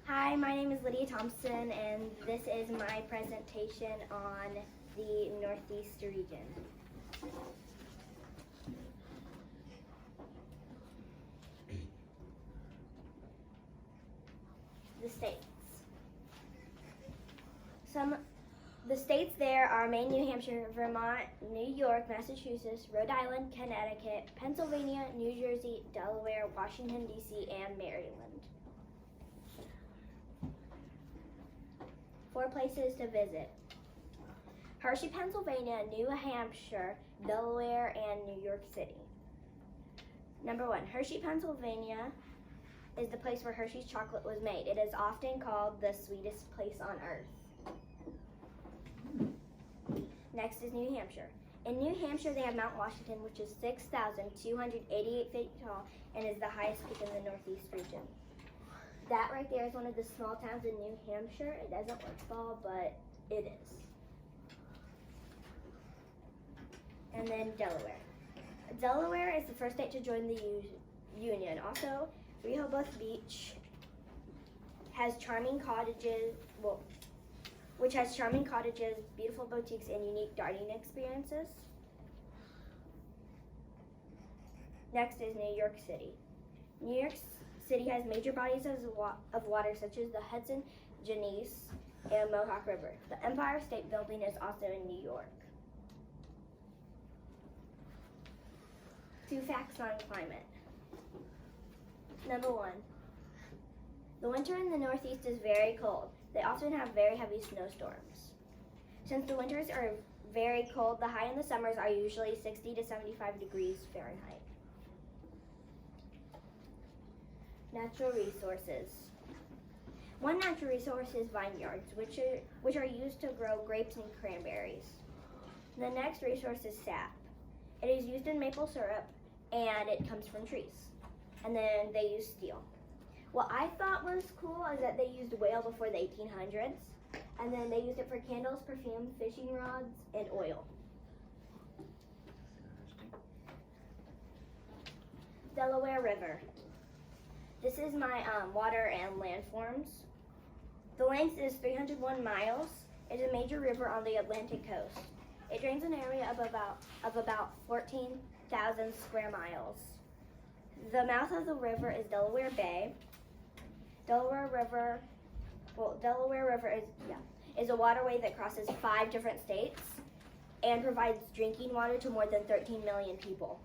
Hi, my name is Lydia Thompson, and this is my presentation on the Northeast region. The states. The states there are Maine, New Hampshire, Vermont, New York, Massachusetts, Rhode Island, Connecticut, Pennsylvania, New Jersey, Delaware, Washington, D.C., and Maryland. 4 places to visit: Hershey, Pennsylvania, New Hampshire, Delaware, and New York City. Number 1, Hershey, Pennsylvania is the place where Hershey's chocolate was made. It is often called the sweetest place on earth. Next is New Hampshire. In New Hampshire, they have Mount Washington, which is 6,288 feet tall and is the highest peak in the Northeast region. That right there is one of the small towns in New Hampshire. It doesn't look small, but it is. And then Delaware. Delaware is the first state to join the Union. Also, Rehoboth Beach has charming cottages, beautiful boutiques, and unique dining experiences. Next is New York City. New York City has major bodies of water such as the Hudson, Genesee, and Mohawk River. The Empire State Building is also in New York. 2 facts on climate. Number 1, the winter in the Northeast is very cold. They often have very heavy snowstorms. Since the winters are very cold, the high in the summers are usually 60 to 75 degrees Fahrenheit. Natural resources. One natural resource is vineyards, which are used to grow grapes and cranberries. The next resource is sap. It is used in maple syrup, and it comes from trees. And then they use steel. What I thought was cool is that they used whale before the 1800s, and then they used it for candles, perfume, fishing rods, and oil. Delaware River. This is my water and landforms. The length is 301 miles. It is a major river on the Atlantic coast. It drains an area of about 14,000 square miles. The mouth of the river is Delaware Bay. Delaware River is a waterway that crosses 5 different states and provides drinking water to more than 13 million people.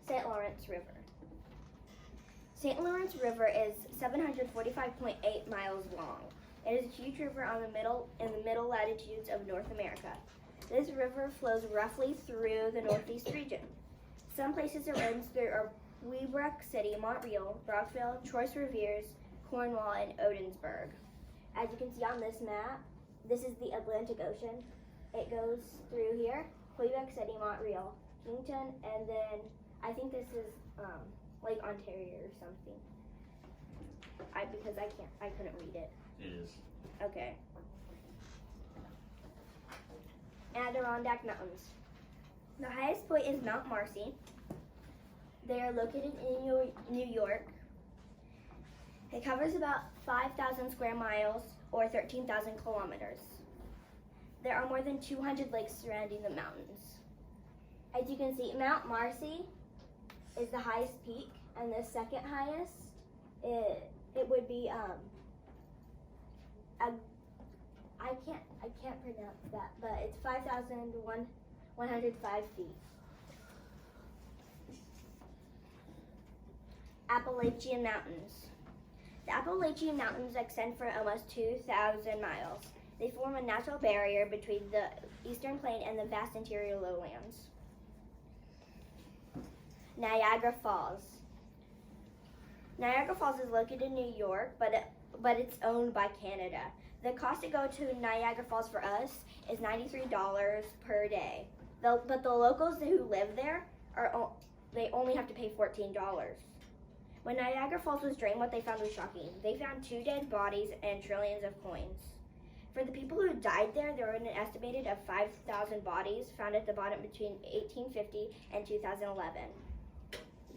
St. Lawrence River. St. Lawrence River is 745.8 miles long. It is a huge river in the middle latitudes of North America. This river flows roughly through the Northeast region. Some places it runs through are Weebrook City, Montreal, Brockville, Choice Reviers, Cornwall, and Odensburg. As you can see on this map, this is the Atlantic Ocean. It goes through here, Quebec City, Montreal, Kington, and then I think this is Lake Ontario or something. Because I couldn't read it. It is. Okay. Adirondack Mountains. The highest point is Mount Marcy. They are located in New York. It covers about 5,000 square miles or 13,000 kilometers. There are more than 200 lakes surrounding the mountains. As you can see, Mount Marcy is the highest peak, and the second highest, it would be I can't pronounce that, but it's 5,105 feet. Appalachian Mountains. The Appalachian Mountains extend for almost 2,000 miles. They form a natural barrier between the eastern plain and the vast interior lowlands. Niagara Falls. Niagara Falls is located in New York, but it's owned by Canada. The cost to go to Niagara Falls for us is $93 per day. But the locals who live there they only have to pay $14. When Niagara Falls was drained, what they found was shocking. They found 2 dead bodies and trillions of coins. For the people who died there were an estimated of 5,000 bodies found at the bottom between 1850 and 2011.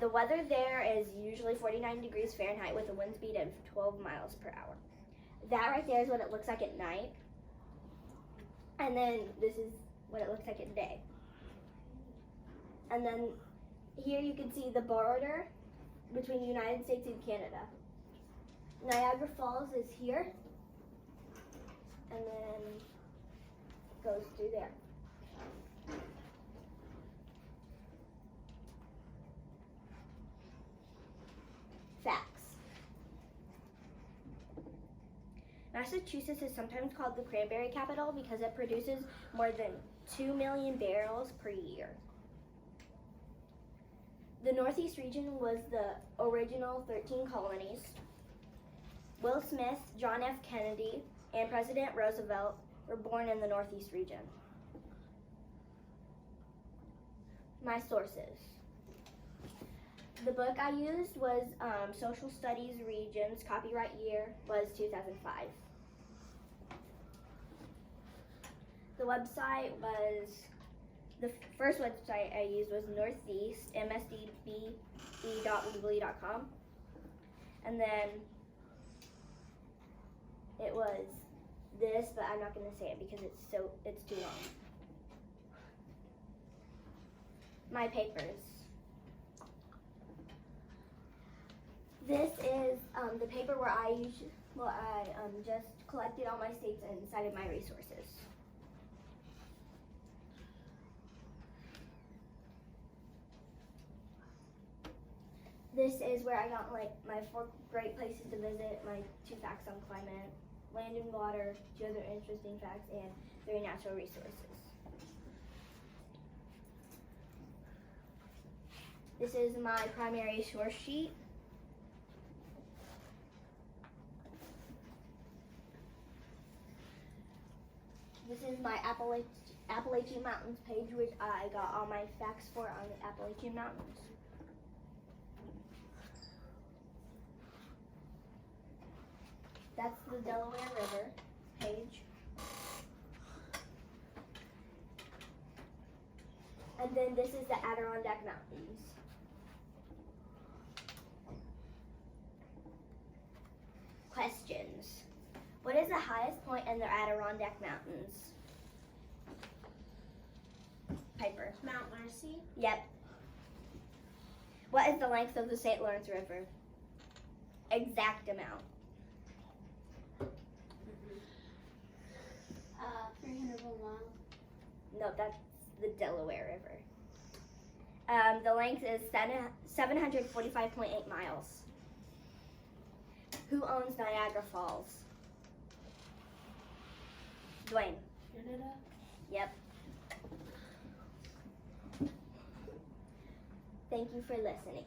The weather there is usually 49 degrees Fahrenheit with a wind speed of 12 miles per hour. That right there is what it looks like at night. And then this is what it looks like at day. And then here you can see the border between the United States and Canada. Niagara Falls is here. And then goes through there. Facts. Massachusetts is sometimes called the cranberry capital because it produces more than 2 million barrels per year. The Northeast region was the original 13 colonies. Will Smith, John F. Kennedy, and President Roosevelt were born in the Northeast region. My sources. The book I used was Social Studies Regions. Copyright year was 2005. The website was, the first website I used was Northeast, msdbe.weebly.com. And then it was this, but I'm not going to say it because it's too long. My papers. This is the paper where I just collected all my states and cited my resources. This is where I got like my 4 great places to visit, my 2 facts on climate, land and water, 2 other interesting facts, and 3 natural resources. This is my primary source sheet. This is my Appalachian Mountains page, which I got all my facts for on the Appalachian Mountains. That's the Delaware River page. And then this is the Adirondack Mountains. Questions. What is the highest point in the Adirondack Mountains? Piper. Mount Mercy. Yep. What is the length of the St. Lawrence River? Exact amount. 301 miles. No, that's the Delaware River. The length is 745.8 miles. Who owns Niagara Falls? Dwayne. Canada. Yep. Thank you for listening.